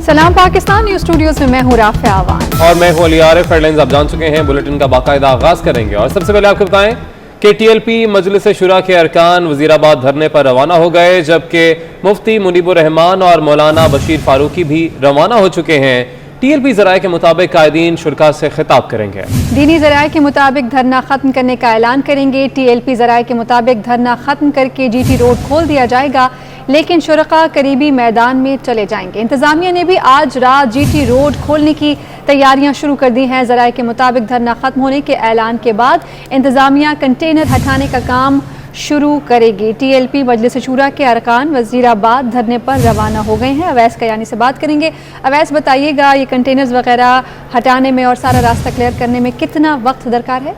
सलाम Pakistan news studios में मैं हूँ राफिया आवान और मैं हूँ अली आरिफ। हेडलाइंस आप जान चुके हैं, बुलेटिन का बाकायदा आगाज करेंगे और सबसे पहले आपको बताएं कि टीएलपी मजलिस शुरा के अरकान वजीराबाद धरने पर रवाना हो गए, जबकि मुफ्ती मुनीबुर रहमान और मौलाना बशीर फारूकी भी रवाना हो चुके हैं। टीएलपी ज़राए के मुताबिक कायदीन शुरा से खिताब करेंगे। दीनी ज़राए के मुताबिक धरना खत्म करने का ऐलान करेंगे। टीएलपी ज़राए के मुताबिक धरना खत्म करके जीटी रोड खोल दिया जाएगा, लेकिन शुरका करीबी मैदान में चले जाएंगे। इंतजामिया ने भी आज रात जीटी रोड खोलने की तैयारियां शुरू कर दी हैं। ज़राए के मुताबिक धरना खत्म होने के ऐलान के बाद इंतजामिया कंटेनर हटाने का काम शुरू करेगी। टीएलपी मजलिस शूरा के अरकान वजीराबाद धरने पर रवाना हो गए हैं। अवैस कयानी से बात करेंगे। अवैस, बताइएगा ये कंटेनर्स वगैरह हटाने में और सारा रास्ता क्लियर करने में कितना वक्त दरकार है?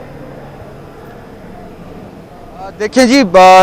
देखिए जी,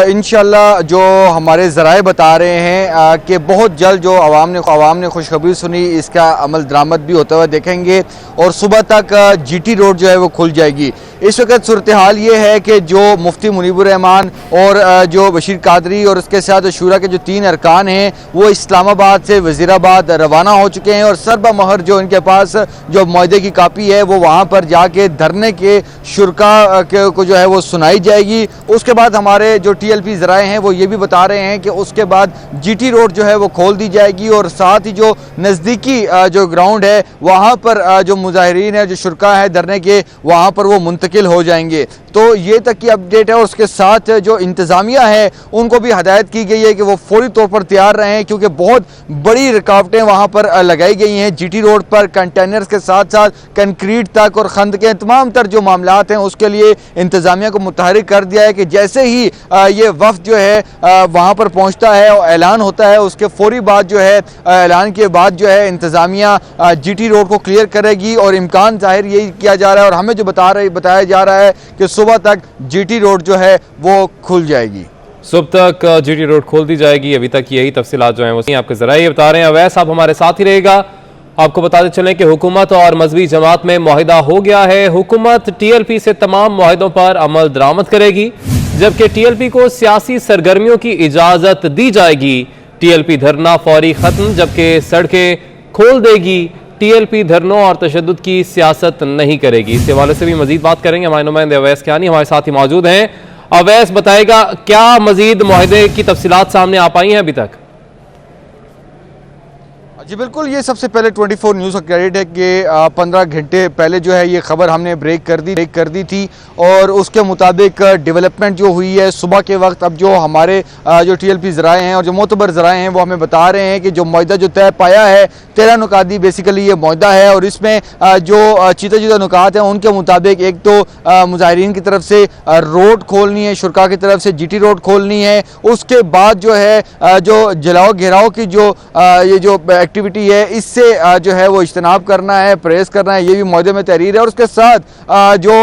इंशाल्लाह जो हमारे ज़राए बता रहे हैं कि बहुत जल्द जो आवाम ने खुशखबरी सुनी, इसका अमल दरामद भी होता हुआ देखेंगे और सुबह तक जीटी रोड जो है वो खुल जाएगी। इस वक्त सूरत हाल ये है कि जो मुफ्ती मुनीबुर रहमान और जो बशीर कादरी और उसके साथ शूरा के जो 3 अरकान हैं वो इस्लामाबाद से वजीराबाद रवाना हो चुके हैं और सरबा महर जो इनके पास जो मुआहदे की कापी है वो वहाँ पर जाके धरने के शुरका को जो है वो सुनाई जाएगी। उसके बाद हमारे जो टीएलपी ज़राए हैं वो ये भी बता रहे हैं कि उसके बाद जीटी रोड जो है वो खोल दी जाएगी और साथ ही जो नज़दीकी जो ग्राउंड है वहाँ पर जो मुजाहिरीन है, जो शुरका है धरने के, वहाँ पर वो मुंतकिल हो जाएंगे। तो ये तक की अपडेट है और उसके साथ जो इंतज़ामिया है उनको भी हदायत की गई है कि वो फौरी तौर पर तैयार रहें, क्योंकि बहुत बड़ी रुकावटें वहाँ पर लगाई गई हैं। जीटी रोड पर कंटेनर्स के साथ साथ कंक्रीट तक और खंद के तमाम तर जो मामलात हैं उसके लिए इंतज़ामिया को मुतहरिक कर दिया है कि जैसे ही ये वफ्द जो है वहाँ पर पहुँचता है और ऐलान होता है, उसके फौरी बाद जो है ऐलान के बाद जो है इंतज़ामिया जीटी रोड को क्लियर करेगी और इम्कान ज़ाहिर यही किया जा रहा है और हमें जो बताया जा रहा है कि सुबह तक जीटी रोड जो है वो खुल जाएगी। सुबह तक जीटी रोड खोल दी जाएगी। अभी तक यही तफसीलात जो हैं वो आपके ज़राए बता रहे हैं। अवैस, आप हमारे साथ ही रहेगा। आपको बताते चलें कि हुकूमत और मजहबी जमात में मुआहिदा हो गया है। हुकूमत टीएलपी से तमाम मुआहिदों पर अमल दरामद करेगी, जबकि टीएलपी को सियासी सरगर्मियों की इजाजत दी जाएगी। टीएलपी धरना फौरी खत्म, जबकि सड़कें खोल देगी। टीएलपी धरनों और तशद्दुद की सियासत नहीं करेगी। इस हवाले से भी मजीद बात करेंगे। हमारे नुमाइंदे अवैस कयानी हमारे साथ ही मौजूद हैं। अवैस, बताएगा क्या मजीद मुआहदे की तफसीलात सामने आ पाई हैं अभी तक? जी बिल्कुल, ये सबसे पहले 24 न्यूज़ का क्रेडिट है कि 15 घंटे पहले जो है ये खबर हमने ब्रेक कर दी थी और उसके मुताबिक डेवलपमेंट जो हुई है सुबह के वक्त। अब जो हमारे जो टीएलपी ज़राए हैं और जो मोतबर ज़राए हैं वो हमें बता रहे हैं कि जो मुआहदा जो तय पाया है 13 नुकाती बेसिकली ये मुआहदा है और इसमें जो चीता नुकात हैं उनके मुताबिक एक तो मुजाहिरीन की तरफ से रोड खोलनी है, शुरका की तरफ से जीटी रोड खोलनी है। उसके बाद जो है जो जलाओ घेराव की जो ये जो एक्टिविटी है इससे जो है वो इज्तनाब करना है, परहेज करना है, ये भी मुआहदे में तहरीर है। और उसके साथ जो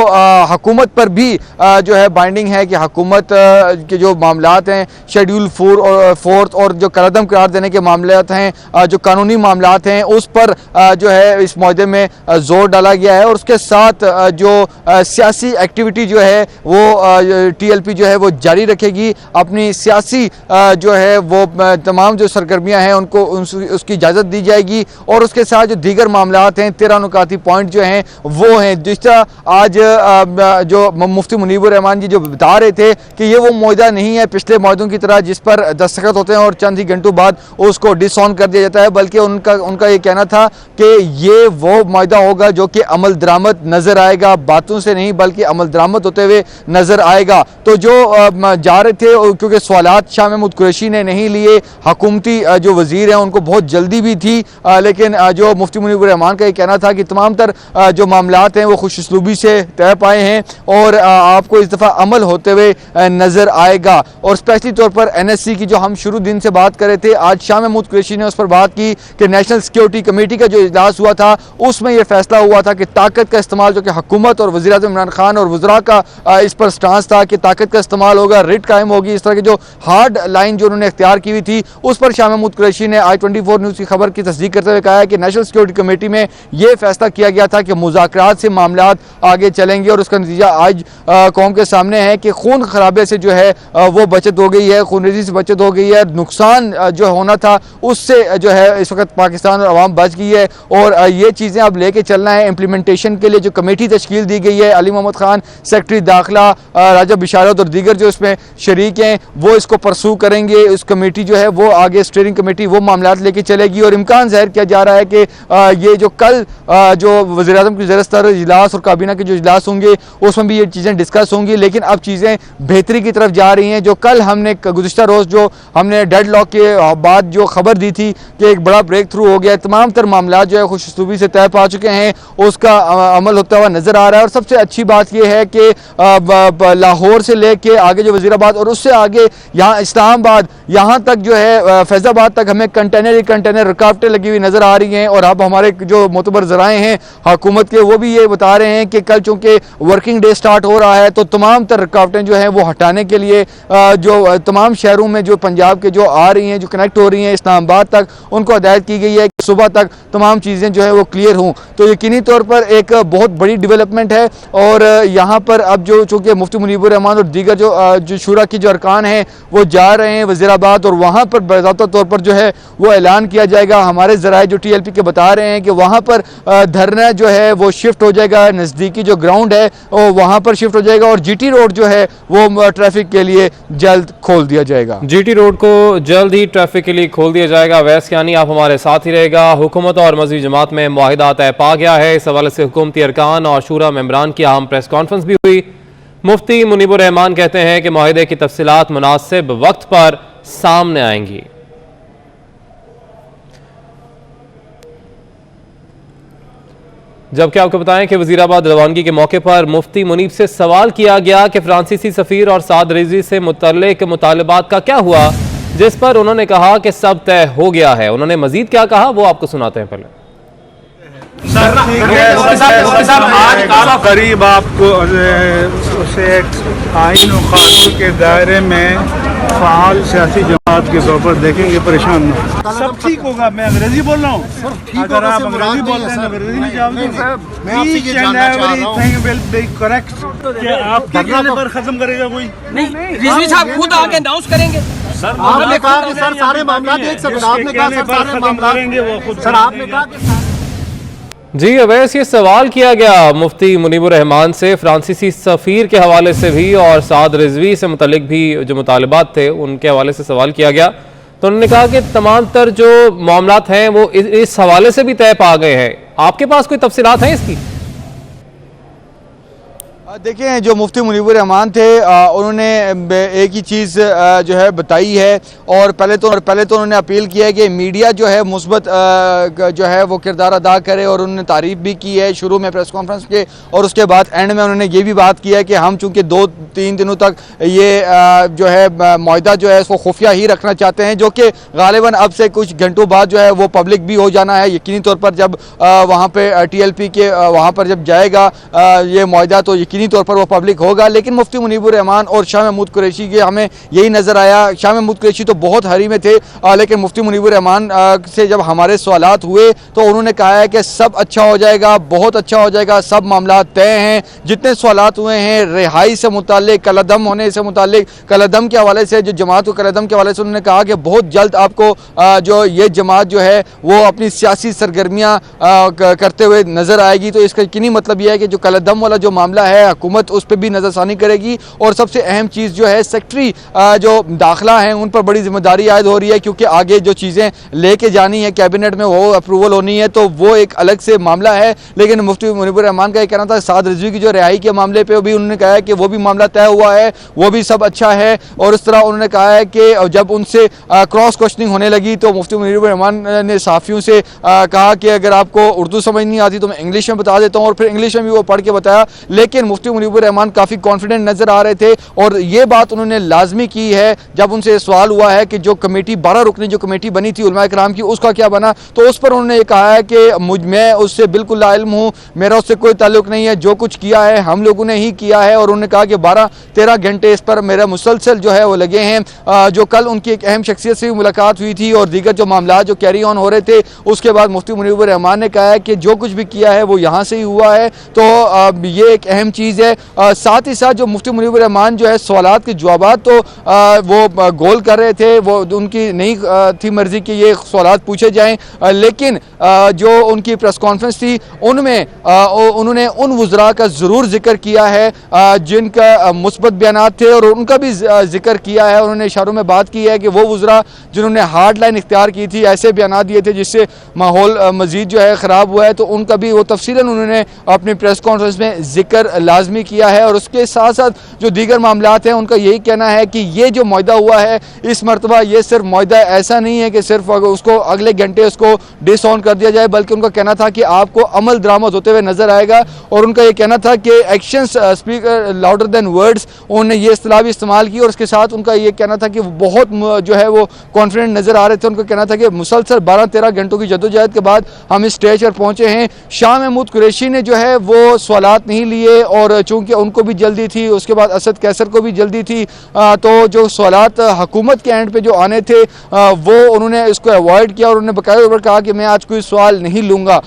हुकूमत पर भी जो है बाइंडिंग है कि हुकूमत के जो मामलात हैं शेड्यूल 4 और जो कलअदम करार देने के मामलात हैं, जो कानूनी मामलात हैं, उस पर जो है इस मुआहदे में जोर डाला गया है। और उसके साथ जो सियासी एक्टिविटी जो है वो टीएलपी जो है वो जारी रखेगी। अपनी सियासी जो है वो तमाम जो सरगर्मियाँ हैं उनको उसकी इजाज़त दी जाएगी। और उसके साथ जो दीगर मामलात हैं 13 नुकाती पॉइंट जो हैं वो हैं, जिस तरह आज जो मुफ्ती मुनीबुर रहमान जी जो बता रहे थे कि ये वो मुआहदा नहीं है पिछले मुआहदों की तरह जिस पर दस्तखत होते हैं और चंद ही घंटों बाद उसको डिसऑन कर दिया जाता है, बल्कि उनका ये कहना था कि ये वो मुआहदा होगा जो कि अमल दरामद नज़र आएगा, बातों से नहीं बल्कि अमल दरामद होते हुए नज़र आएगा। तो जो जा रहे थे क्योंकि सवालात शाह महमूद कुरैशी ने नहीं लिए, हुकूमती जो वज़ीर हैं उनको बहुत जल्दी भी थी, लेकिन जो मुफ्ती मुनीबुर रहमान का ये कहना था कि तमाम तर जो मामलात हैं वो खुश उसलूबी से तय पाए हैं और आपको इस दफ़ा अमल होते हुए नज़र आएगा। और स्पेशली तौर पर एनएससी की जो हम शुरू दिन से बात कर रहे थे, आज शाह महमूद कुरैशी ने उस पर बात की कि नेशनल सिक्योरिटी कमेटी का जो इजलास हुआ था उसमें यह फैसला हुआ था कि ताकत का इस्तेमाल, जो कि हुकूमत और वज़ीर-ए-आज़म इमरान खान और वज़रा का इस पर स्टांस था कि ताकत का इस्तेमाल होगा, रिट कायम होगी। इस तरह की जो हार्ड लाइन जो उन्होंने इख्तियार की हुई थी उस पर शाह महमूद कुरैशी ने आज 24 न्यूज़ की खबर की तस्दीक करते हुए कहा है कि नेशनल सिक्योरिटी कमेटी में ये फैसला किया गया था कि मुज़ाकरात से मामलात आगे चलेंगे और उसका नतीजा आज कौम के सामने है कि खून खराबे से जो है वो बचत हो गई है, खूनरेजी से बचत हो गई है। नुकसान जो होना था उससे जो है इस वक्त पाकिस्तान और अवाम बच गई है और ये चीज़ें अब लेके चलना है। इम्प्लीमेंटेशन के लिए जो कमेटी तश्कील दी गई है, अली मोहम्मद खान सेक्रेटरी दाखिला, राजा बिशारत और दीगर जो इसमें शरीक हैं वो इसको परसू करेंगे। इस कमेटी जो है वो आगे स्टीयरिंग कमेटी वो मामलात लेके चलेगी और इम्कान ज़ाहिर किया जा रहा है कि ये जो कल जो वज़ीर आज़म की ज़रस्तर इजलास और काबीना के जो इजलास होंगे उसमें भी ये चीज़ें डिस्कस होंगी। लेकिन अब चीज़ें बेहतरी की तरफ जा रही हैं। जो कल हमने गुज़िश्ता रोज़ जो हमने डेड लॉक के बाद जो खबर दी थी कि एक बड़ा ब्रेक थ्रू हो गया, तमाम तर मामला जो है खुश उसलूबी से तय पा चुके हैं, उसका अमल होता हुआ नज़र आ रहा है। और सबसे अच्छी बात यह है कि लाहौर से लेके आगे जो वज़ीराबाद और उससे आगे यहाँ इस्लामाबाद यहाँ तक जो है फैज़ाबाद तक हमें कंटेनर रुकावटें लगी हुई नज़र आ रही हैं। और अब हमारे जो मोतबर ज़राए हैं हुकूमत के वो भी ये बता रहे हैं कि कल चूँकि वर्किंग डे स्टार्ट हो रहा है तो तमाम तर रुकावटें जो हैं वो हटाने के लिए जो तमाम शहरों में जो पंजाब के जो आ रही हैं, जो कनेक्ट हो रही हैं इस्लामाबाद तक, उनको हिदायत की गई है कि सुबह तक तमाम चीज़ें जो है वो क्लियर हों। तो यकीनी तौर पर एक बहुत बड़ी डेवलपमेंट है। और यहाँ पर अब जो चूँकि मुफ्ती मुनीबुर रहमान और दीगर जो शूरा की जो अरकान हैं वो जा रहे हैं वज़ीराबाद और वहाँ पर बाज़ाब्ता तौर पर जो है वो ऐलान किया जाएगा। हमारे ज़राए जो TLP के बता रहे हैं कि वहाँ पर धरना जो है वो शिफ्ट हो जाएगा, नज़दीकी जो ग्राउंड है वो वहाँ पर शिफ्ट हो जाएगा और GT रोड जो है वो ट्रैफिक के लिए जल्द खोल दिया जाएगा। GT रोड को जल्द ही ट्रैफिक के लिए खोल दिया जाएगा। वैस यानी आप हमारे साथ ही रहेगा। हुकूमत और मज़हबी जमात में मुआहिदा तय पा गया है। इस हवाले से हुकूमती अरकान और शूरा मेंबरान की अहम प्रेस कॉन्फ्रेंस भी हुई। मुफ्ती मुनीबुर रहमान कहते हैं कि मुआहिदे की तफसीलात मुनासिब वक्त पर सामने आएंगी। जबकि आपको बताएं कि वजीराबाद रवानगी के मौके पर मुफ्ती मुनीब से सवाल किया गया कि फ्रांसीसी सफीर और साद रिजवी से मुतल्लिक मुतालबात का क्या हुआ, जिस पर उन्होंने कहा कि सब तय हो गया है। उन्होंने मजीद क्या कहा वो आपको सुनाते हैं। पहले आज करीब आपको उसे आइन और कानून के दायरे में फ़ाल सियासी जमात के तौर पर देखेंगे, परेशान न सब ठीक होगा। मैं अंग्रेजी बोल रहा हूँ, अगर आप अंग्रेजी बोल रहे हैं अंग्रेजी में जवाब देंगे। आपके कहने पर खत्म करेगा कोई नहीं, रिजवी साहब खुद आके अनाउंस करेंगे। आपने कहा कि सर सारे मामला एक साथ, आपने कहा सर सारे मामला वो खुद सर आपने कहा कि जी अवैस, ये सवाल किया गया मुफ्ती मुनीबुर रहमान से फ्रांसीसी सफ़ीर के हवाले से भी और साद रिजवी से मुतल्लिक भी जो मुतालबात थे उनके हवाले से सवाल किया गया। तो उन्होंने कहा कि तमाम तर जो मामलात हैं वो इस हवाले से भी तय पा गए हैं। आपके पास कोई तफसीलात हैं इसकी? देखिए, जो मुफ्ती मुनीबुर रहमान थे उन्होंने एक ही चीज़ जो है बताई है और पहले तो उन्होंने अपील की है कि मीडिया जो है मुस्बत जो है वो किरदार अदा करे और उन्होंने तारीफ़ भी की है शुरू में प्रेस कॉन्फ्रेंस के, और उसके बाद एंड में उन्होंने ये भी बात की है कि हम चूँकि 2-3 दिनों तक ये जो है मुआहिदा जो है इसको खुफिया ही रखना चाहते हैं, जो कि गालिबन अब से कुछ घंटों बाद जो है वो पब्लिक भी हो जाना है। यकीनी तौर पर जब वहाँ पर TLP के वहाँ पर जब जाएगा ये मुआहिदा तो यकीनी तौर पर वो पब्लिक होगा। लेकिन मुफ्ती मुनीबुर रहमान और शाह महमूद कुरैशी के हमें यही नज़र आया। शाह महमूद कुरैशी तो बहुत हरी में थे लेकिन मुफ्ती मुनीबुर रहमान से जब हमारे सवालात हुए तो उन्होंने कहा है कि सब अच्छा हो जाएगा, बहुत अच्छा हो जाएगा, सब मामला तय हैं। जितने सवालात हुए हैं रिहाई से मुताल्लिक, कलअदम होने से मुताल्लिक, कलअदम के हवाले से, जो जमात को कलअदम के हवाले से उन्होंने कहा कि बहुत जल्द आपको जो ये जमात जो है वो अपनी सियासी सरगर्मियाँ करते हुए नज़र आएगी। तो इसका यकीनी मतलब यह है कि जो कलअदम वाला जो मामला है हुकूमत उस पर भी नज़रसानी करेगी। और सबसे अहम चीज़ जो है सेक्रेटरी जो दाखिला हैं उन पर बड़ी जिम्मेदारी आयद हो रही है, क्योंकि आगे जो चीज़ें लेके जानी है कैबिनेट में वो अप्रूवल होनी है, तो वो एक अलग से मामला है। लेकिन मुफ्ती मुनीबुर रहमान का ये कहना था साद रिजवी की जो रिहाई के मामले पर भी उन्होंने कहा है कि वो भी मामला तय हुआ है, वो भी सब अच्छा है। और इस तरह उन्होंने कहा है कि जब उनसे क्रॉस क्वेश्चनिंग होने लगी तो मुफ्ती मुनीबुर रहमान ने साफ़ियों से कहा कि अगर आपको उर्दू समझ नहीं आती तो मैं इंग्लिश में बता देता हूँ, और फिर इंग्लिश में भी वो पढ़ के बताया। लेकिन मुफ्ती मुनीबुर रहमान काफ़ी कॉन्फिडेंट नज़र आ रहे थे और ये बात उन्होंने लाजमी की है जब उनसे सवाल हुआ है कि जो कमेटी 12 रुकनी जो कमेटी बनी थी उलमा इकराम की उसका क्या बना, तो उस पर उन्होंने ये कहा है कि मैं उससे बिल्कुल लाइल्म हूँ, मेरा उससे कोई ताल्लुक नहीं है, जो कुछ किया है हम लोगों ने ही किया है। और उन्होंने कहा कि 12-13 घंटे इस पर मेरा मुसलसल जो है वो लगे हैं। जो कल उनकी एक अहम शख्सियत से मुलाकात हुई थी और दीगर जो मामला जो कैरी ऑन हो रहे थे उसके बाद मुफ्ती मुनीबुर रहमान ने कहा है कि जो कुछ भी किया है वो यहाँ से ही हुआ है, तो ये एक अहम चीज़ है। साथ ही साथ जो मुफ्ती मुनीबुर रहमान जो है सवालात के जवाबात तो वो गोल कर रहे थे, वो उनकी नहीं थी मर्जी कि ये सवालात पूछे जाएं, लेकिन जो उनकी प्रेस कॉन्फ्रेंस थी उनमें उन्होंने उन वुज़रा का ज़रूर जिक्र किया है जिनका मुस्बत बयान थे और उनका भी जिक्र किया है। उन्होंने इशारों में बात की है कि वो वुज़रा जिन्होंने हार्ड लाइन इख्तियार की थी, ऐसे बयान दिए थे जिससे माहौल मज़ीद जो है ख़राब हुआ है, तो उनका भी वो तफसीलन उन्होंने अपनी प्रेस कॉन्फ्रेंस में जिक्र लाजमी किया है। और उसके साथ साथ जो दीगर मामलात हैं उनका यही कहना है कि ये जो मुआहदा हुआ है इस मरतबा ये सिर्फ मुआहदा ऐसा नहीं है कि सिर्फ उसको अगले घंटे उसको डिसऑन कर दिया जाए, बल्कि उनका कहना था कि आपको अमल दरामद होते हुए नजर आएगा। और उनका ये कहना था कि actions speak louder than words, उन्होंने ये इस्तिलाह भी इस्तेमाल की। और उसके साथ उनका ये कहना था कि वो बहुत जो है वो कॉन्फिडेंट नजर आ रहे थे। उनका कहना था कि मुसलसल 12-13 घंटों की जद्दोजहद के बाद हम इस स्टेज पर पहुंचे हैं। शाह महमूद कुरैशी ने जो है वो सवालात नहीं लिए और चूंकि उनको भी जल्दी थी, उसके बाद असद कैसर को भी जल्दी थी, तो जो सवालात हुकूमत के एंड पे जो आने थे वो उन्होंने इसको अवॉइड किया और उन्होंने बाकायदा कहा कि मैं आज कोई सवाल नहीं लूँगा।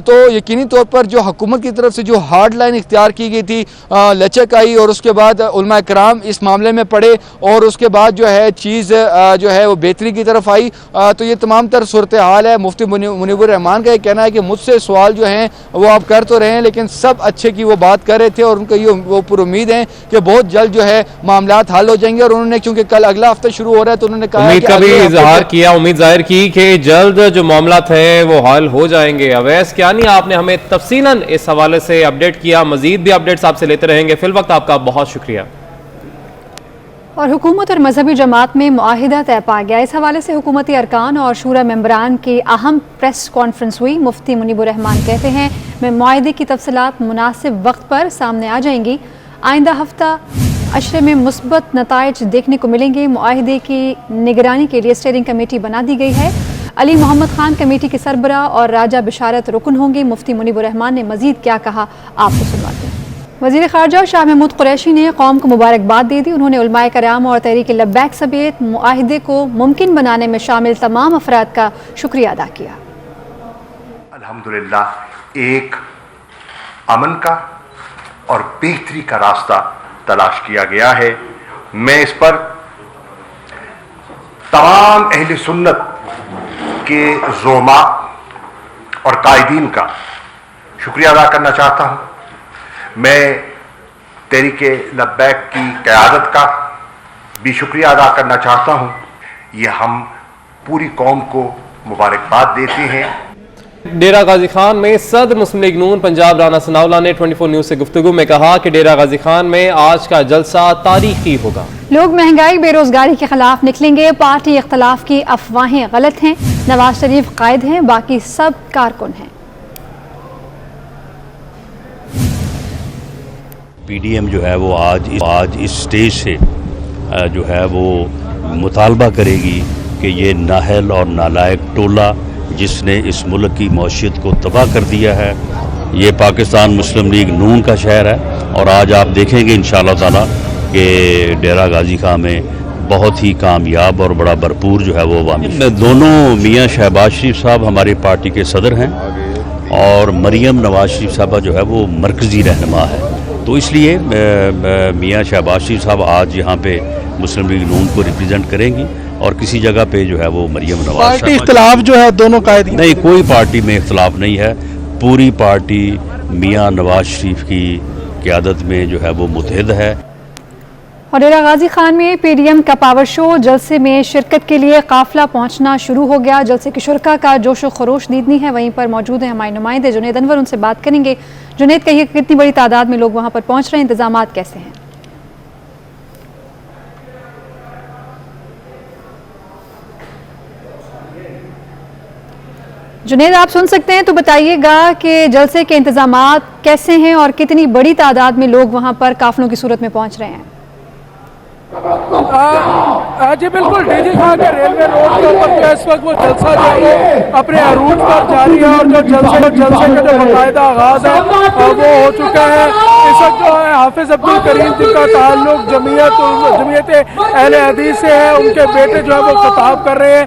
तो यकीनी तौर पर जो हुकूमत की तरफ से जो हार्ड लाइन इख्तियार की गई थी, लचक आई और उसके बाद उलमा इकराम इस मामले में पड़े और उसके बाद जो है चीज़ जो है वो बेहतरी की तरफ आई। तो ये तमाम तर सूरत हाल है। मुफ्ती मुनीबुर रहमान का ये कहना है कि मुझसे सवाल जो हैं वो आप कर तो रहे हैं लेकिन सब अच्छे की वो बात कर रहे थे और उनका ये वो पूरी उम्मीद है कि बहुत जल्द जो है मामलात हल हो जाएंगे। और उन्होंने चूंकि कल अगला हफ्ता शुरू हो रहा है तो उन्होंने कहा उम्मीद का भी इजहार किया, उम्मीद जाहिर की कि जल्द जो मामलात हैं वो हल हो जाएंगे। अवैस कियानी आपने हमें तफसीलन इस हवाले से अपडेट किया, मजीद भी अपडेट्स आपसे लेते रहेंगे। फिल वक्त आपका बहुत शुक्रिया। और हुकूमत और मजहबी जमात में मुआहिदा तय पा गया। इस हवाले से हुकूमती अरकान और शूरा मेंबरान की अहम प्रेस कॉन्फ्रेंस हुई। मुफ्ती मुनीबुर रहमान कहते हैं मैं मुआहिदे की तफसीलात मुनासिब वक्त पर सामने आ जाएंगी। आइंदा हफ्ता अशरे में मुस्बत नताइज देखने को मिलेंगे। मुआहिदे की निगरानी के लिए स्टीयरिंग कमेटी बना दी गई है। अली मोहम्मद खान कमेटी के सरबराह और राजा बिशारत रुकन होंगे। मुफ्ती मुनीबुर रहमान ने मजीद क्या कहा आपको सुनवाते हैं। वज़ीर ख़ारजा शाह महमूद कुरैशी ने कौम को मुबारकबाद दे दी। उन्होंने उलमाए कराम और तहरीक लब्बैक समेत मुआहिदे को मुमकिन बनाने में शामिल तमाम अफराद का शुक्रिया अदा किया। अल्हम्दुलिल्लाह एक अमन का और बेहतरी का रास्ता तलाश किया गया है। मैं इस पर तमाम अहले सुन्नत के ज़ोमा और कायदीन का शुक्रिया अदा करना चाहता हूँ। मैं तहरीक लब्बैक की क़यादत का भी शुक्रिया अदा करना चाहता हूँ। ये हम पूरी कौम को मुबारकबाद देते हैं। डेरा गाजी खान में सदर मुस्लिम लीग नून पंजाब राना सनाउल्लाह ने 24 न्यूज़ से गुफ्तगू में कहा कि डेरा गाजी खान में आज का जलसा तारीखी होगा। लोग महंगाई बेरोजगारी के खिलाफ निकलेंगे। पार्टी इख्तलाफ की अफवाहें गलत हैं। नवाज शरीफ कायद हैं, बाकी सब कारकुन हैं। पीडीएम जो है वो आज इस स्टेज से जो है वो मुतालबा करेगी कि ये नाहल और नालायक टोला जिसने इस मुल्क की मौशियत को तबाह कर दिया है, ये पाकिस्तान मुस्लिम लीग नून का शहर है। और आज आप देखेंगे इंशाअल्लाह ताला कि डेरा गाजी खान में बहुत ही कामयाब और बड़ा भरपूर जो है वो अवामी। दोनों मियाँ शहबाज शरीफ साहब हमारी पार्टी के सदर हैं और मरियम नवाज शरीफ साहबा जो है वो मरकज़ी रहनुमा है। तो इसलिए मियाँ शहबाज शरीफ साहब आज यहाँ पे मुस्लिम लीग नून को रिप्रेजेंट करेंगी और किसी जगह पे जो है वो मरियम नवाज। पार्टी इख्तलाफ जो है दोनों कायदीन नहीं, कोई पार्टी में इख्तलाफ नहीं है। पूरी पार्टी मियाँ नवाज शरीफ की क़यादत में जो है वो मुत्तहिद है। और डेरा गाजी खान में पीडीएम का पावर शो जलसे में शिरकत के लिए काफिला पहुंचना शुरू हो गया। जलसे के शुरका का जोश व खरोश दीदनी है। वहीं पर मौजूद हैं हमारे नुमाइंदे जुनैद अनवर, उनसे बात करेंगे। जुनैद, कहिए कितनी बड़ी तादाद में लोग वहां पर पहुंच रहे हैं, इंतजामात कैसे हैं? जुनेद, आप सुन सकते हैं, तो बताइएगा कि जलसे के इंतजामात कैसे हैं और कितनी बड़ी तादाद में लोग वहां पर काफिलों की सूरत में पहुंच रहे हैं। जी बिल्कुल, डीजी खां के रेलवे रोड के ऊपर जो इस वक्त वो जलसा जो है वो अपने अरूज पर जारी है और जो जलसे का जो बाकायदा आगाज है वो हो चुका है। इस वक्त जो है हाफिज अब्दुल करीम जिनका ताल्लुक जमीयत अहले हदीस से है, उनके बेटे जो है वो खिताब कर रहे हैं,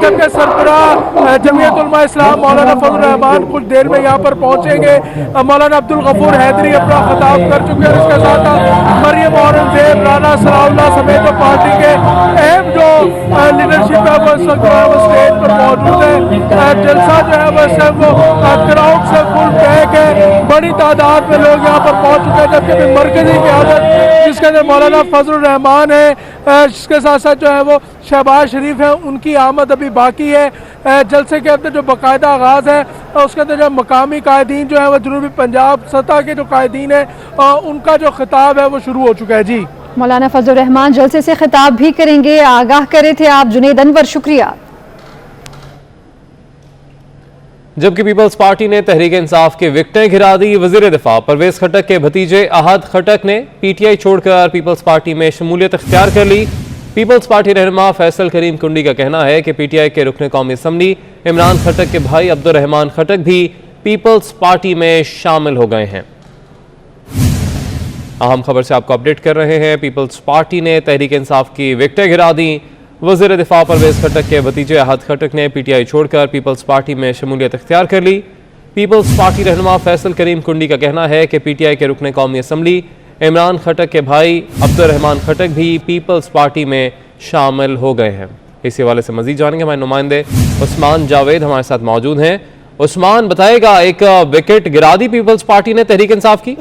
जबकि सरबराह जमीयत उलमा इस्लाम मौलाना फजल रहमान कुछ देर में यहाँ पर पहुँचेंगे। मौलाना अब्दुल गफूर हैदरी अपना खिताब कर चुके हैं। इसके साथ मरियम औरंगजेब, राना सनाउल्लाह समेत पार्टी के अहम जो लीडरशिप है वो इस वक्त वो स्टेज पर मौजूद है। जलसा जो है वो क्राउड से फुल पैक है, बड़ी तादाद में लोग यहाँ पर पहुँच चुके हैं, जबकि मरकजी क़यादत जिसके अंदर मौलाना फजल रहमान है, जिसके साथ साथ जो है वो शहबाज शरीफ है, उनकी आमद अभी बाकी है। जलसे के अंदर जो बाकायदा आगाज़ है उसके अंदर जो मकामी कायदीन जो है वो जनूबी पंजाब सतह के जो कायदीन है उनका जो खिताब है वो शुरू हो चुका है। जी, मौलाना फजल रहमान जलसे से खिताब भी करेंगे, आगाह करे थे आप जुनेद अनवर, शुक्रिया। जबकि पीपल्स पार्टी ने तहरीक इंसाफ के विकटें गिरा दी। वजीर दिफा परवेज खटक के भतीजे अहद खटक ने पीटीआई छोड़कर पीपल्स पार्टी में शमूलियत इख्तियार कर ली। पीपल्स पार्टी रहनुमा फैसल करीम कुंडी का कहना है कि पीटीआई के रुकन कौमी असम्बली इमरान खटक के भाई अब्दुर्रहमान खटक भी पीपल्स पार्टी में शामिल हो गए हैं। अहम खबर से आपको अपडेट कर रहे हैं। पीपल्स पार्टी ने तहरीक इंसाफ की विकटें गिरा दी। वज़ीर दिफा परवेज खटक के भतीजे अहद खटक ने पीटीआई छोड़कर पीपल्स पार्टी में शमूलियत इख्तियार कर ली। पीपल्स पार्टी रहनुमा फैसल करीम कुंडी का कहना है कि पीटीआई के रुकन कौमी असम्बली इमरान खटक के भाई अब्दुर्रहमान खटक भी पीपल्स पार्टी में शामिल हो गए हैं। इसी हवाले से मजीद जानेंगे, हमारे नुमाइंदे उस्मान जावेद हमारे साथ मौजूद हैं। उस्मान, बताएगा, एक विकेट गिरा दी पीपल्स पार्टी ने तहरीक इंसाफ की।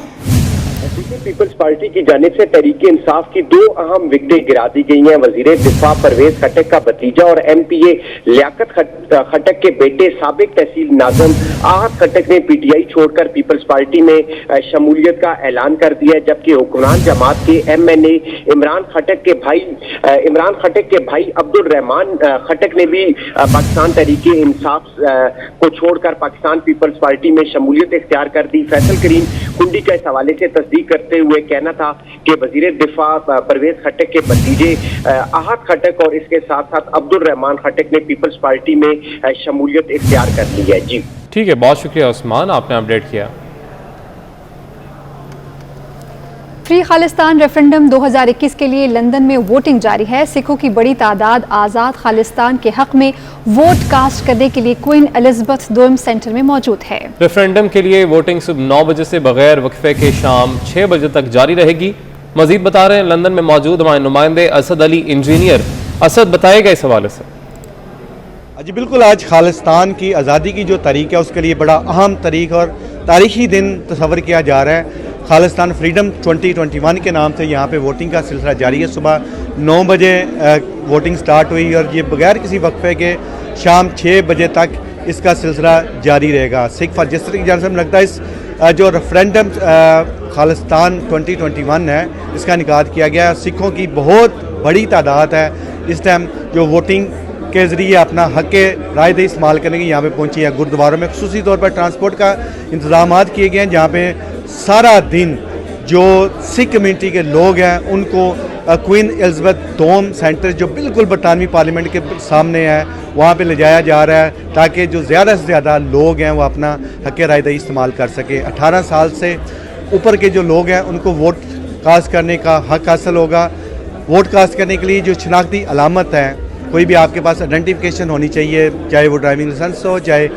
पीपल्स पार्टी की जानिब से तहरीक इंसाफ की दो अहम विकेटें गिरा दी गई हैं। वजीर दिफा परवेज खटक का भतीजा और एमपीए लियाकत खटक के बेटे साबिक तहसील नाज़िम अहद खटक ने पीटीआई छोड़कर पीपल्स पार्टी में शमूलियत का ऐलान कर दिया है, जबकि हुक्मरान जमात के एमएनए इमरान खटक के भाई अब्दुल रहमान खटक ने भी पाकिस्तान तहरीक इंसाफ को छोड़कर पाकिस्तान पीपल्स पार्टी में शमूलियत इख्तियार कर दी। फैसल करीम कुंडी का इस हवाले से तस्दीक करते हुए कहना था कि वजीर दिफा परवेज खटक के भतीजे अहद खटक और इसके साथ साथ अब्दुल रहमान खटक ने पीपल्स पार्टी में शमूलियत इख्तियार कर ली है। जी ठीक है, बहुत शुक्रिया उस्मान, आपने अपडेट किया। फ्री खालिस्तान रेफरेंडम 2021 के लिए लंदन में वोटिंग जारी है। सिखों की बड़ी तादाद आज़ाद खालिस्तान के हक में वोट कास्ट करने के लिए क्वीन एलिजाबेथ II सेंटर में मौजूद है। रेफरेंडम के लिए वोटिंग सुबह 9 बजे से बगैर वक्फे के शाम 6 बजे तक जारी रहेगी। मजीद बता रहे हैं लंदन में मौजूद हमारे नुमाइंदे असद अली इंजीनियर। असद, बताएगा इस हवाले से। जी बिल्कुल, आज खालिस्तान की आज़ादी की जो तारीख है उसके लिए बड़ा अहम तारीख और तारीखी दिन तस्वर किया जा रहा है। खालिस्तान फ्रीडम 2021 के नाम से यहाँ पे वोटिंग का सिलसिला जारी है। सुबह 9 बजे वोटिंग स्टार्ट हुई और ये बगैर किसी वक्फे के शाम 6 बजे तक इसका सिलसिला जारी रहेगा। सिख फॉर जस्टिस की जानिब से लगता है इस जो रेफरेंडम खालिस्तान 2021 है इसका इनेकाद किया गया। सिखों की बहुत बड़ी तादाद है इस टाइम जो वोटिंग के ज़रिए अपना हक के राय दही इस्तेमाल करने के यहाँ पे पहुँची है। गुरुद्वारों में खुसूसी तौर पर ट्रांसपोर्ट का इंतजाम किए गए हैं, जहाँ पे सारा दिन जो सिख कम्यूनिटी के लोग हैं उनको क्वीन एलिजाबेथ II सेंटर जो बिल्कुल बरतानवी पार्लियामेंट के सामने है वहाँ पे ले जाया जा रहा है, ताकि जो ज़्यादा से ज़्यादा लोग हैं वो अपना हक राय दही इस्तेमाल कर सकें। 18 साल से ऊपर के जो लोग हैं उनको वोट कास्ट करने का हक हासिल होगा। वोट कास्ट करने के लिए जो शनाख्ती अलामत है, कोई भी आपके पास आइडेंटिफिकेशन होनी चाहिए, चाहे वो ड्राइविंग लाइसेंस हो, चाहे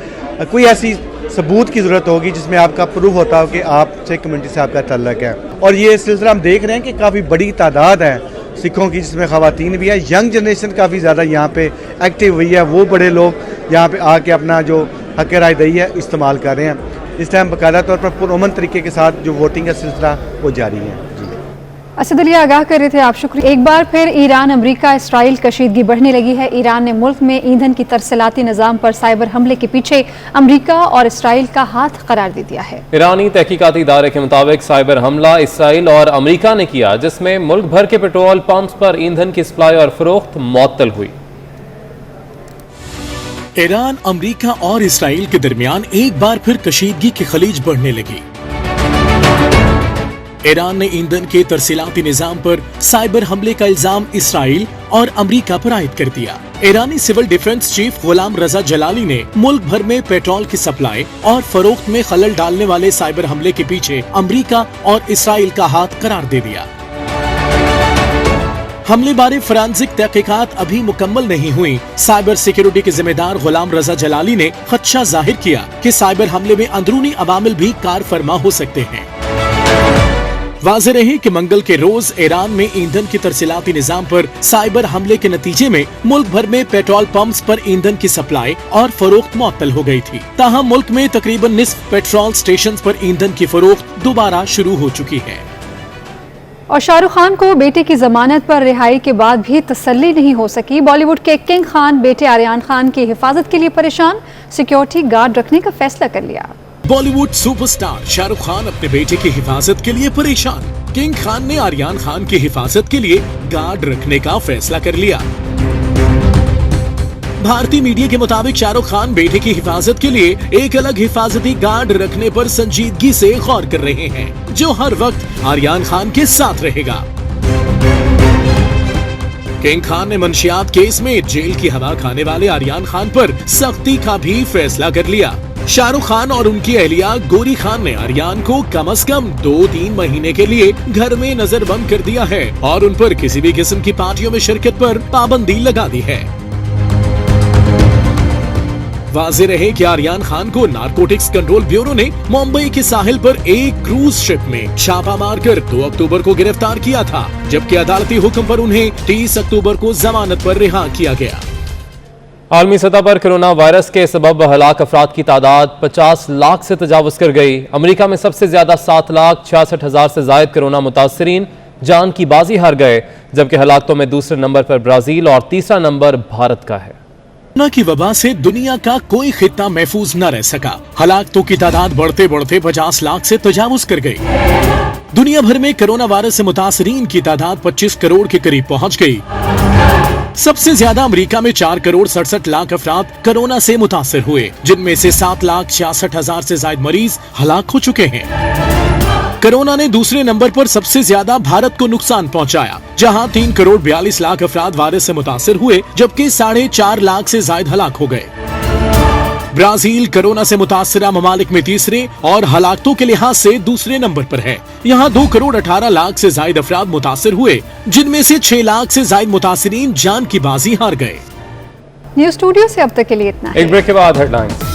कोई ऐसी सबूत की ज़रूरत होगी जिसमें आपका प्रूफ होता हो कि आप सिख कम्यूनिटी से आपका तल्लक है। और ये सिलसिला हम देख रहे हैं कि काफ़ी बड़ी तादाद है सिखों की, जिसमें ख़वातीन भी है। यंग जनरेशन काफ़ी ज़्यादा यहाँ पे एक्टिव हुई है। वो बड़े लोग यहाँ पे आके अपना जो हक राय दही है इस्तेमाल कर रहे हैं। इस टाइम बाकायदा तौर पर पुरअमन तरीके के साथ जो वोटिंग का सिलसिला वो जारी है। असद अली आगाह कर रहे थे आप, शुक्रिया। एक बार फिर ईरान अमेरिका इसराइल कशीदगी बढ़ने लगी है। ईरान ने मुल्क में ईंधन की तरसलाती निज़ाम पर साइबर हमले के पीछे अमेरिका और इसराइल का हाथ करार दे दिया है। ईरानी तहकीकाती इदारे के मुताबिक साइबर हमला इसराइल और अमेरिका ने किया, जिसमें मुल्क भर के पेट्रोल पंप्स पर ईंधन की सप्लाई और फरोख्त मुअत्तल हुई। ईरान, अमेरिका और इसराइल के दरमियान एक बार फिर कशीदगी की खलीज बढ़ने लगी। ईरान ने ईंधन के तरसीलाती निजाम पर साइबर हमले का इल्जाम इसराइल और अमेरिका पर आयद कर दिया। ईरानी सिविल डिफेंस चीफ गुलाम रजा जलाली ने मुल्क भर में पेट्रोल की सप्लाई और फरोख्त में खलल डालने वाले साइबर हमले के पीछे अमेरिका और इसराइल का हाथ करार दे दिया। हमले बारे फोरेंसिक तहकीकात अभी मुकम्मल नहीं हुई। साइबर सिक्योरिटी के जिम्मेदार गुलाम रजा जलाली ने खदशा जाहिर किया कि साइबर हमले में अंदरूनी अवामिल भी कार फरमा हो सकते हैं। वाज़ेह रहे कि मंगल के रोज ईरान में ईंधन की तरसीलाती निजाम पर साइबर हमले के नतीजे में मुल्क भर में पेट्रोल पंप्स पर ईंधन की सप्लाई और फरोख्त मुअत्तल हो गई थी। ताहम मुल्क में तकरीबन निस्फ पेट्रोल स्टेशन पर ईंधन की फरोख्त दोबारा शुरू हो चुकी है। और शाहरुख खान को बेटे की जमानत पर रिहाई के बाद भी तसल्ली नहीं हो सकी। बॉलीवुड के किंग खान बेटे आर्यन खान की हिफाजत के लिए परेशान, सिक्योरिटी गार्ड रखने का फैसला कर लिया। बॉलीवुड सुपरस्टार शाहरुख खान अपने बेटे की हिफाजत के लिए परेशान। किंग खान ने आर्यन खान की हिफाजत के लिए गार्ड रखने का फैसला कर लिया। भारतीय मीडिया के मुताबिक शाहरुख खान बेटे की हिफाजत के लिए एक अलग हिफाजती गार्ड रखने पर संजीदगी से गौर कर रहे हैं, जो हर वक्त आर्यन खान के साथ रहेगा। किंग खान ने मंशियात केस में जेल की हवा खाने वाले आर्यन खान पर सख्ती का भी फैसला कर लिया। शाहरुख खान और उनकी अहलिया गौरी खान ने आर्यन को कम से कम 2-3 महीने के लिए घर में नजरबंद कर दिया है और उन पर किसी भी किस्म की पार्टियों में शिरकत पर पाबंदी लगा दी है। वाज़ेह रहे कि आर्यन खान को नारकोटिक्स कंट्रोल ब्यूरो ने मुंबई के साहिल पर एक क्रूज शिप में छापा मारकर 2 अक्टूबर को गिरफ्तार किया था, जबकि अदालती हुक्म पर उन्हें 30 अक्टूबर को जमानत पर रिहा किया गया। आलमी सतह पर कोरोना वायरस के सबब हलाक अफराद की तादाद 50 लाख से तजावुज कर गई। अमेरिका में सबसे ज्यादा 7,66,000 से जायद कोरोना मुतासरीन जान की बाजी हार गए, जबकि हलाकतों में दूसरे नंबर पर ब्राजील और तीसरा नंबर भारत का है। कोरोना की वबा से दुनिया का कोई खित्ता महफूज न रह सका। हलाकतों की तादाद बढ़ते बढ़ते 50 लाख से तजावुज कर गई। दुनिया भर में कोरोना वायरस से मुतासरीन की तादाद 25 करोड़ के करीब पहुंच गई। सबसे ज्यादा अमेरिका में 4 करोड़ 67 लाख अफराद कोरोना से मुतासर हुए, जिनमें से 7,66,000 से ज्यादा मरीज हलाक हो चुके हैं। कोरोना ने दूसरे नंबर पर सबसे ज्यादा भारत को नुकसान पहुंचाया, जहां 3 करोड़ 42 लाख अफराद वायरस से मुतासर हुए, जबकि 4.5 लाख से ज्यादा हलाक हो गए। ब्राजील कोरोना से मुतासरा ममालिक में तीसरे और हलाकतों के लिहाज से दूसरे नंबर पर है। यहाँ 2 करोड़ 18 लाख से ज्यादा अफराद मुतासर हुए, जिनमें से 6 लाख से ज्यादा मुतासरीन जान की बाजी हार गए। न्यूज़ स्टूडियो से अब तक के लिए इतना। एक ब्रेक के बाद हेडलाइंस।